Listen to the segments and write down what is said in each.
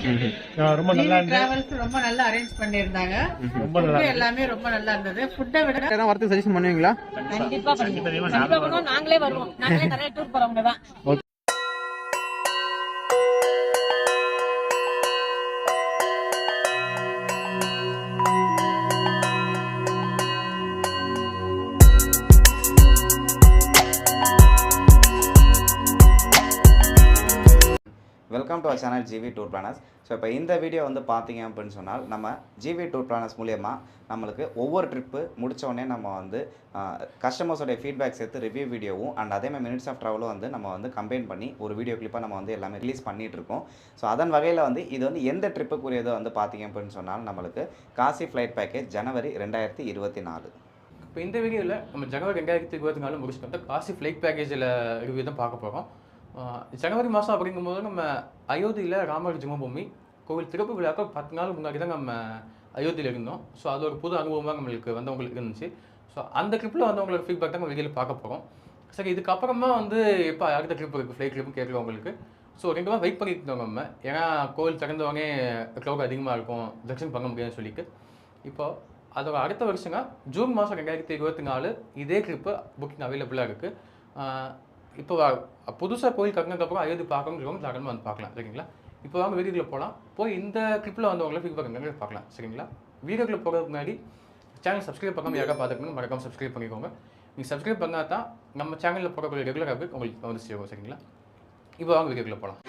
ரொம்ப நல்லா டிராவல்ஸ் ரொம்ப நல்லா அரேஞ்ச் பண்ணிருந்தாங்க. ரொம்ப நல்லா எல்லாமே ரொம்ப நல்லா இருந்தது. ஃபுட்டை விட ஏதாவது வரது சஜஷன் பண்ணுவீங்களா? கண்டிப்பா பண்ணுவோம். நாங்களே வருவோம். நாங்களே நிறைய டூர் போறவங்க தான். Welcome to our channel GV tour planners. So இப்போ இந்த வீடியோ வந்து பார்த்தீங்க அப்படின்னு சொன்னால் நம்ம ஜிவி டூர் பிளானர்ஸ் மூலியமாக நம்மளுக்கு ஒவ்வொரு ட்ரிப்பு முடித்தோடனே நம்ம வந்து கஸ்டமர்ஸோடைய ஃபீட்பேக் சேர்த்து ரிவ்யூ வீடியோவும் அண்ட் அதேமாதிரி மினிட்ஸ் ஆஃப் ட்ராவலும் வந்து நம்ம வந்து கம்பைன் பண்ணி ஒரு வீடியோ கிளிப்பாக நம்ம வந்து எல்லாமே ரிலீஸ் பண்ணிகிட்ருக்கோம். ஸோ அதன் வகையில் வந்து இது வந்து எந்த ட்ரிப்புக்குரியதோ வந்து பார்த்தீங்க அப்படின்னு சொன்னால் நம்மளுக்கு காசி ஃப்ளைட் பேக்கேஜ் ஜனவரி 2024. இப்போ இந்த வீடியோவில் நம்ம ஜனவரி 2024 முடிச்சுட்டு காசி ஃப்ளைட் பேக்கேஜில் ரிவ்யூ தான் பார்க்க போகிறோம். ஜனவரி மாதம் அப்படிங்கும்போது நம்ம அயோத்தியில் ராமர் ஜென்மபூமி கோவில் திறப்பு விழாக்க 10 நாள் முன்னாடி தான் நம்ம அயோத்தியில் இருந்தோம். ஸோ அது ஒரு புது அனுபவமாக நம்மளுக்கு வந்தவங்களுக்கு இருந்துச்சு. ஸோ அந்த ட்ரிப்பில் வந்தவங்களுக்கு ஃபீட்பேக் தான் நம்ம வெளியில் பார்க்க போகிறோம். சரி, இதுக்கப்புறமா வந்து இப்போ அடுத்த ட்ரிப் இருக்குது, ஃப்ளைட் ட்ரிப்பு கேட்குறவங்களுக்கு. ஸோ 2 வாரம் வெயிட் பண்ணிட்டு இருந்தோம் நம்ம. ஏன்னா கோவில் திறந்தவொடனே க்ரௌட் அதிகமாக இருக்கும், தரிசனம் பண்ண முடியாதுன்னு சொல்லிட்டு. இப்போது அதோட அடுத்த வருஷங்க ஜூன் மாதம் 2024 இதே ட்ரிப்பு புக்கிங் அவைலபிளாக இருக்குது. இப்போ புதுசாக கோயில் கட்டினதுக்கப்புறம் அயோத்தி பார்க்கணுங்கிறவங்க தாராளமாக வந்து பார்க்கலாம். சரிங்களா? இப்போ வாங்க வீடியோக்குள்ளே போகலாம். போய் இந்த ட்ரிப்பில் வந்தவங்கள ஃபீட்பேக் என்னங்க பார்க்கலாம். சரிங்களா? வீடியோக்குள்ளே போகிறதுக்கு முன்னாடி சேனல் சப்ஸ்கிரைப் பண்ணாமல் யாராவது பார்த்துக்கணும், மறக்காமல் சப்ஸ்கிரைப் பண்ணிக்கோங்க. நீங்கள் சப்ஸ்கிரைப் பண்ணால் தான் நம்ம சேனலில் போடக்கூடிய ரெகுலர் அப்டேட் உங்களுக்கு வந்து சேரும். சரிங்களா? இப்போ வாங்க வீடியோக்குள்ளே போகலாம்.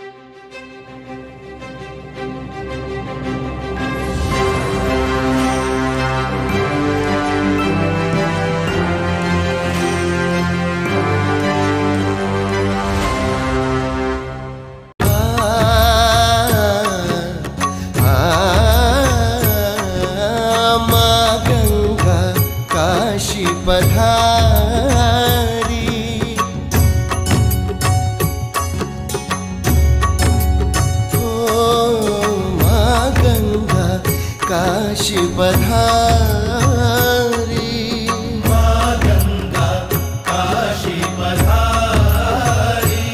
काशी पधारी माँ गंगा काशी पधारी,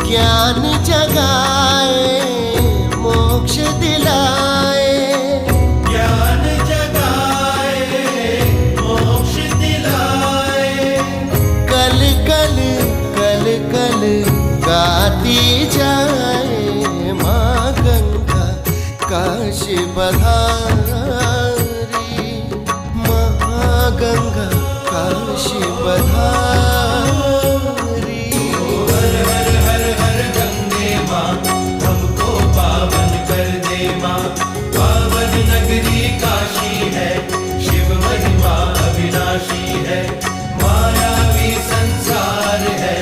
ज्ञान जगाए मोक्ष दिलाए, ज्ञान जगाए मोक्ष दिलाए, कल कल कल कल गाती जाए माँ गंगा काशी पधारी, महागंगा काशी पधारी। हर हर हर हर गंगे माँ हमको पावन कर दे माँ, पावन नगरी काशी है, शिव महिमा अविनाशी है, मायावी संसार है,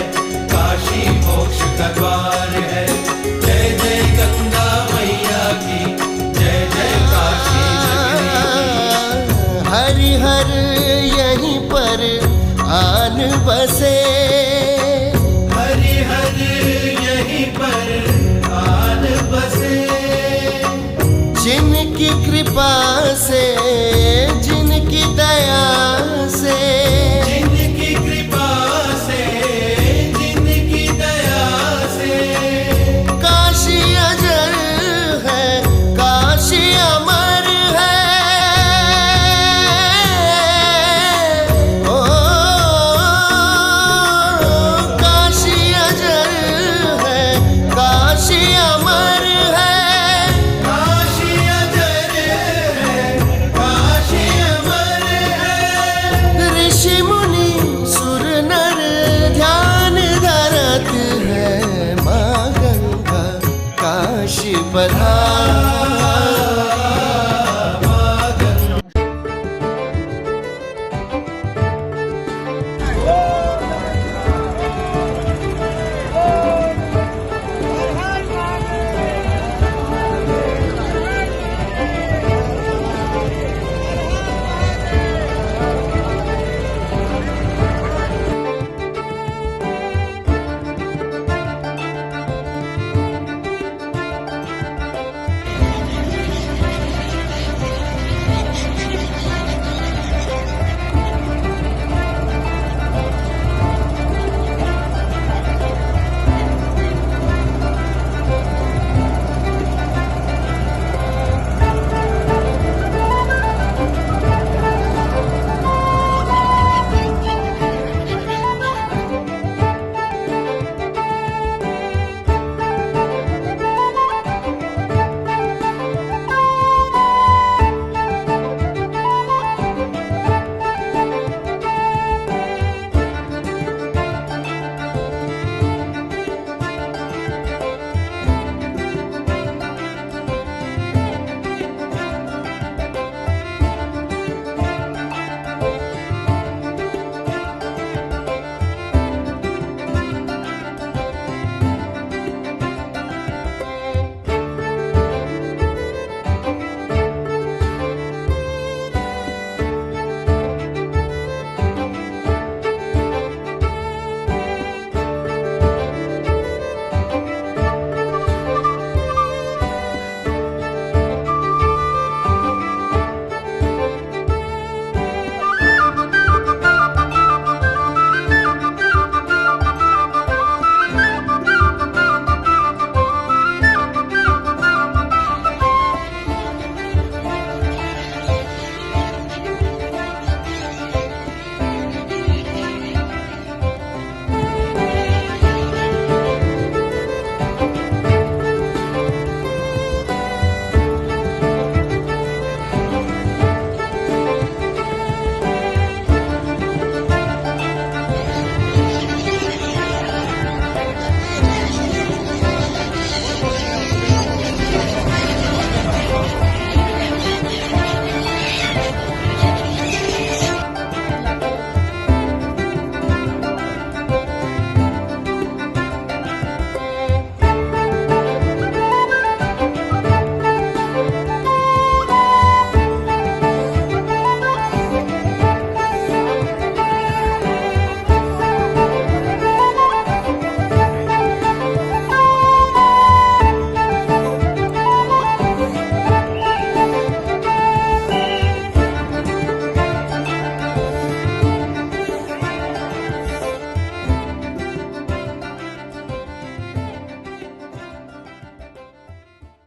काशी मोक्ष का द्वार है। जय जय गंगा मैया की, जय जय काशी नगरी। हरिहर यहीं पर आन बसे, हरिहर यहीं पर आन बसे, जिनकी कृपा से जिनकी दया से, जिनकी कृपा से जिनकी दया से, काशी अजर है काशी अमर है। ओ काशी अजर है काशी अमर है, काशी अजर है काशी अमर है। ऋषि मुनि सुर नर ध्यान धरत है, माँ गंगा काशी पधारी।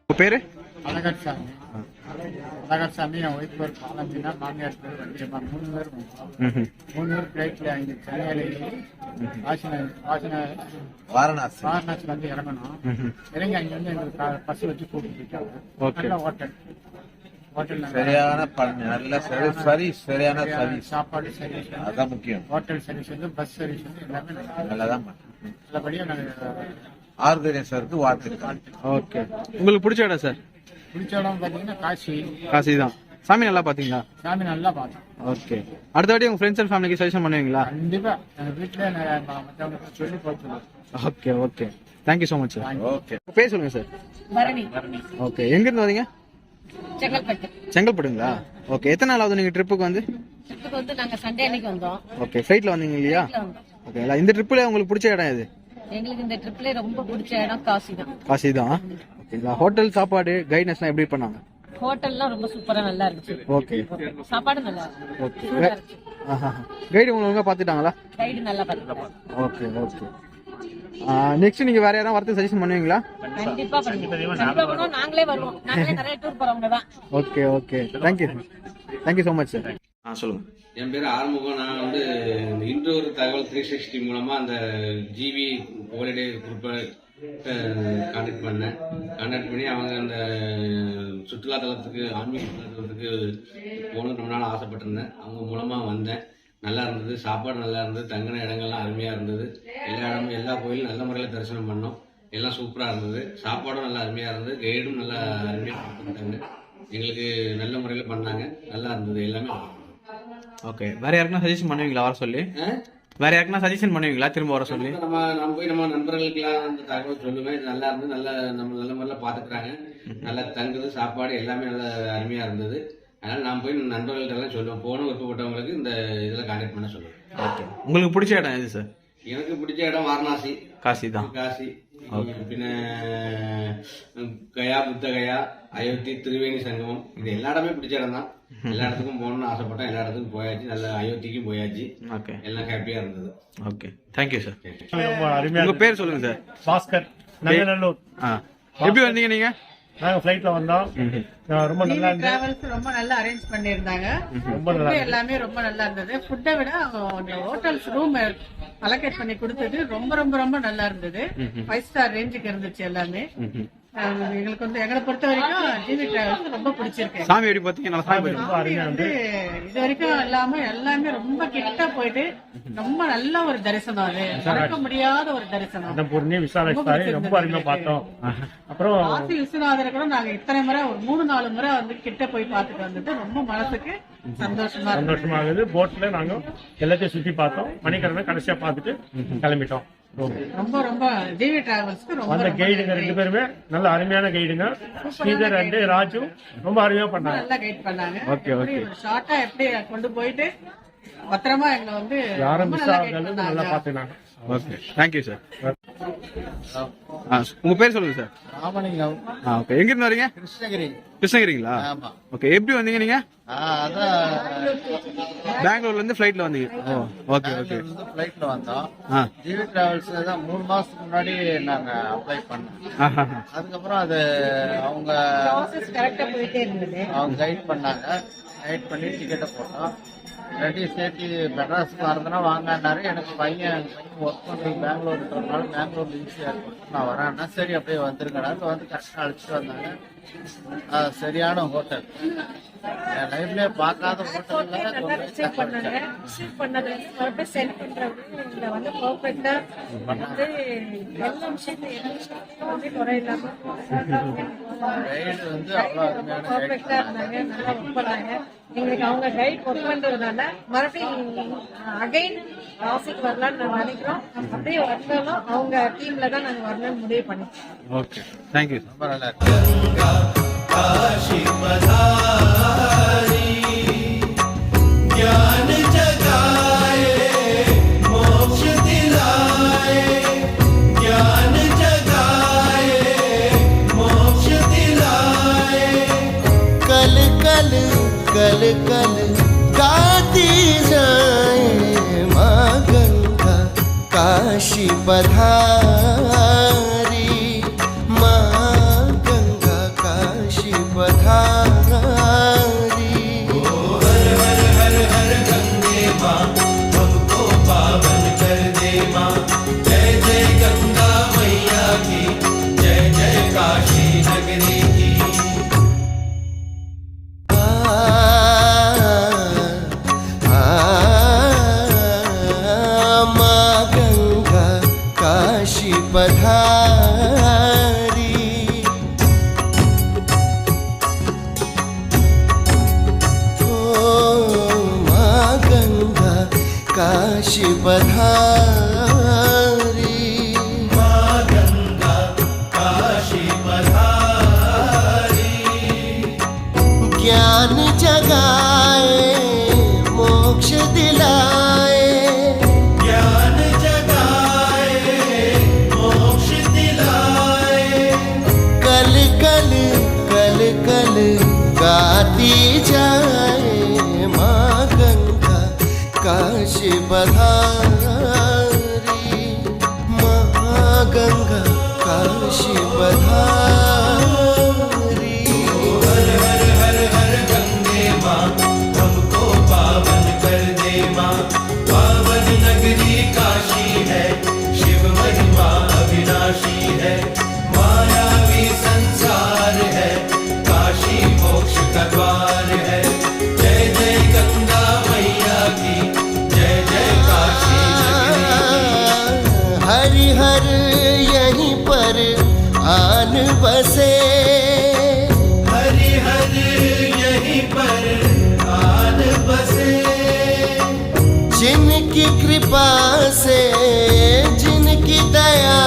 உங்கள் பேர்? அழகர்சாமி. அழகர்சாமி என் ஒய்ஃப் பேர் பாலந்தினா, மாமியார் பேர் வண்டியம்மா. 3 பேர் வந்தோம். 3 பேர் ஃப்ளைட்டில் இங்கே சென்னையில் வாரணாசி வந்து இறங்கணும். இறங்கி அங்கேருந்து எங்களுக்கு பஸ் வச்சு கூட்டிட்டு போயிட்டாங்க. நல்ல ஹோட்டல் சரியான நல்ல சர்வீஸ், சரியான சர்வீஸ், சாப்பாடு சர்வீஸ், அதான் முக்கியம். ஹோட்டல் சர்வீஸ் வந்து பஸ் சர்வீஸ் வந்து எல்லாமே நல்லதான் நல்லபடியாக நாங்கள் ஆர்கனைசருக்கு வாழ்த்துக்கள். ஓகே. உங்களுக்கு பிடிச்ச இடம் சார்? பிடிச்ச இடம் பார்த்தீங்கன்னா காசி தான். சாமி நல்லா பார்த்தீங்களா? சாமி நல்லா பார்த்தோம். ஓகே. அடுத்த வாட்டி உங்கள் ஃப்ரெண்ட்ஸ் அண்ட் ஃபேமிலிக்கு சஜஷன் பண்ணுவீங்களா? கண்டிப்பா எங்கள் வீட்டில் மற்றவங்களுக்கு சொல்லி போச்சுருவோம். Okay okay. Thank you so much sir. Okay. பேர் சொல்லுங்கள் சார். பரணி. ஓகே. எங்கேருந்து வந்தீங்க? செங்கல்பட்டு. செங்கல்பட்டுங்களா? ஓகே. எத்தனை நாள் ஆகுது நீங்கள் ட்ரிப்புக்கு வந்து? ட்ரிப்புக்கு வந்து நாங்க சண்டே அன்னைக்கு வந்தோம். ஓகே. ஃப்ளைட்டில் வந்தீங்க இல்லையா? ஓகே. இந்த ட்ரிப்பில் உங்களுக்கு பிடிச்ச இடம் எது? எங்களுக்கு இந்த ட்ரிப்ல ரொம்ப பிடிச்ச இடம் காசி தான். காசி தான். ஓகேங்களா? ஹோட்டல் சாப்பாடு கைட்னஸ்லாம் எப்படி பண்ணாங்க? ஹோட்டல்லாம் ரொம்ப சூப்பரா நல்லா இருந்துச்சு. ஓகே. சாப்பாடு நல்லா இருந்துச்சு. ஓகே. கைடு உங்களுக்கு பார்த்துட்டாங்களா? கைடு நல்லா பார்த்துட்டாங்க. Okay okay. நெக்ஸ்ட் நீங்க வேற யாராவது வரது சஜஷன் பண்ணுவீங்களா? கண்டிப்பா பண்ணுவோம். நாங்களே வருவோம். நாங்களே நிறைய டூர் போறவங்க தான். Okay okay. Thank you so much sir. சொல்லுங்க. என் பேர் ஆறுமுகம். நான் வந்து இன்று ஒரு தகவல் 360 மூலமா அந்த ஜிவி ஹாலிடே குரூப்பை கான்டாக்ட் பண்ணி அவங்க அந்த சுற்றுலா தலத்துக்கு, ஆன்மீக சுற்றுலா தலத்துக்கு போகணும்னு ரொம்ப நாள் ஆசைப்பட்டிருந்தேன். அவங்க மூலமா வந்தேன். நல்லா இருந்தது, சாப்பாடு நல்லா இருந்தது, தங்கின இடங்கள்லாம் அருமையா இருந்தது. எல்லா இடமும் எல்லா கோயிலும் நல்ல முறையில் தரிசனம் பண்ணோம். எல்லாம் சூப்பரா இருந்தது. சாப்பாடும் நல்லா அருமையா இருந்தது. கைடும் நல்லா அருமையா கொடுத்தாங்க. எங்களுக்கு நல்ல முறையில் பண்ணாங்க. நல்லா இருந்தது எல்லாமே. ஓகே. வேற யாருக்குன்னா சஜஷன் பண்ணுவீங்களா வர சொல்லி? வேற யாருக்குன்னா சஜஷன் பண்ணுவீங்களா திரும்ப வர சொல்லி? நம்ம போய் நம்ம நண்பர்களுக்கெல்லாம் அந்த தகவல் சொல்லுவேன். இது நல்லா இருந்து நம்ம நல்ல முறையில் பார்த்துக்கிறாங்க. நல்லா தங்குது, சாப்பாடு எல்லாமே நல்லா அருமையா இருந்தது. அதனால நான் போய் நண்பர்கள்ட்ட எல்லாம் சொல்லுவேன். போகணும் விருப்பப்பட்டவங்களுக்கு இந்த இதில் கான்டாக்ட் பண்ண சொல்லுவேன். ஓகே. உங்களுக்கு பிடிச்ச இடம் எது சார்? எனக்கு பிடிச்ச இடம் வாரணாசி. காசி தான். காசி, பின்ன கயா, புத்த கயா, அயோத்தி, திரிவேணி சங்கமம், இது எல்லா இடமே பிடிச்ச இடம் தான். எல்லா இடத்துக்கும் போகணும்னு ஆசைப்பட்டேன். எல்லா இடத்துக்கும் போயாச்சு. நல்ல அயோத்திக்கும் போயாச்சு. ஓகே. எல்லாம் ஹாப்பியா இருந்தது. ஓகே. Thank you sir. அருமையா. உங்க பேர் சொல்லுங்க சார். பாஸ்கர், நங்கநல்லூர். எப்படி வந்தீங்க நீங்க? நாங்க ஃபிளைட்ல வந்தோம். ரொம்ப நல்லா இருந்தது. டிராவல்ஸ் ரொம்ப நல்லா அரேஞ்ச் பண்ணிருந்தாங்க. ரொம்ப நல்லா எல்லாமே ரொம்ப நல்லா இருந்தது. ஃபுட்டை விட அவங்க ஹோட்டல்ஸ் ரூம் அலோகேட் பண்ணி கொடுத்தது ரொம்ப ரொம்ப ரொம்ப நல்லா இருந்தது. 5 ஸ்டார் ரேஞ்சுக்கு இருந்துச்சு எல்லாமே. எங்களுக்கு வந்து எங்களை பொறுத்த வரைக்கும் ஜிவி டிராவல்ஸ் ரொம்ப பிடிச்சிருக்கு. சாமி எப்படி பாத்தீங்க? சாமி வந்து இது வரைக்கும் எல்லாமே ரொம்ப கிட்ட போயிட்டு ரொம்ப நல்ல ஒரு தரிசனம். அது மறக்க முடியாத ஒரு தரிசனம். அன்னபூர்ணி, விசாலாட்சி ரொம்ப அருமையா பார்த்தோம். அப்புறம் காசி விஸ்வநாதரை கூட நாங்க இத்தனை முறை ஒரு 3-4 முறை வந்து கிட்ட போய் பார்த்துட்டு வந்துட்டு ரொம்ப மனசுக்கு சந்தோஷமாகுது. போட்ல நாங்க எல்லாத்தையும் சுத்தி பார்த்தோம். மணிக்கரணை கடைசியா பார்த்துட்டு கிளம்பிட்டோம். ரொம்ப ரொம்ப ஜிவி டிராவல்ஸ்க்கு ரொம்ப அந்த கைடுங்க 2 பேருமே நல்ல அருமையான கைடுங்க. ஸ்ரீதர் அண்ட் ராஜு ரொம்ப அருமையா பண்ணாங்க. நல்லா கைட் பண்ணாங்க. Okay okay. ஷார்ட்டா எப்படி கொண்டு போயிட்டு பத்திரமா எங்களை வந்து யாரும் மிஸ் ஆகாத நல்லா பாத்துனாங்க. ஓகே. Thank you sir. உங்க பேர் சொல்லுங்க சார். ராமலிங்கம். ஓகே. எங்க இருந்து வரீங்க? கிருஷ்ணகிரிங்களா? ஓகே. எப்படி வந்தீங்க நீங்க? பெங்களூர்ல இருந்து ஃபிளைட்ல வந்தீங்க. Okay okay. ஃபிளைட்ல வந்தோம். ஜிவி டிராவல்ஸ் தான் 3 மாசத்துக்கு முன்னாடி நாங்க அப்ளை பண்ணோம். அதுக்கப்புறம் அது அவங்க கரெக்டா போயிட்டே இருந்தது. அவங்க கைட் பண்ணாங்க. கைட் பண்ணி டிக்கெட்டை போட்டோம். ரெண்டையும் சேர்த்து மெட்ராஸுக்கு வரதுன்னா வாங்கினாரு. எனக்கு பையன் ஒர்க் பண்ணி பெங்களூர்ன்றதுனால பெங்களூர்ல ஈஸியாக இருக்கும், நான் வரேன்னா சரி அப்படியே வந்துருக்கடா. வந்து கரெக்டாக அழைச்சிட்டு வந்தாங்க. சரியான ஹோட்டல், என் லைஃப்லேயே பார்க்காத ஹோட்டல். கைடு வந்து அவ்வளோ அருமையான எங்களுக்கு அவங்க கைட் ஒர்க் பண்றதுனால மறுபடியும் அகைன் காசிக்கு வரலாம்னு நாங்க நினைக்கிறோம். அப்படியே வந்தாலும் அவங்க டீம்ல தான் நாங்க வரணும்னு முடிவு பண்ணோம். ஓகே. தேங்க்யூ. ரொம்ப நல்லா இருக்கு. काशी पधारी ज्ञान जगाए मोक्ष दिलाए, ज्ञान जगाए मोक्ष दिलाए। कल कल कल कल गाती जाए माँ गंगा काशी पधारी, माँ गंगा काशी पधारी माँ गंगा काशी पधारी ज्ञान जगाए मोक्ष दिलाए ज्ञान जगाए मोक्ष दिलाए कल कल कल कल गाती जाए माँ गंगा काशी पधारी माँ गंगा काशी पधारी हर हर हर हर गंगे माँ हमको पावन कर दे माँ पावन नगरी काशी है शिव महिमा अविनाशी है मायावी संसार है काशी मोक्ष का द्वार है जय जय गंगा मैया की जय जय काशी हरि हर यहीं पर आन बसे हरि हर यहीं पर आन बसे जिनकी कृपा से जिनकी दया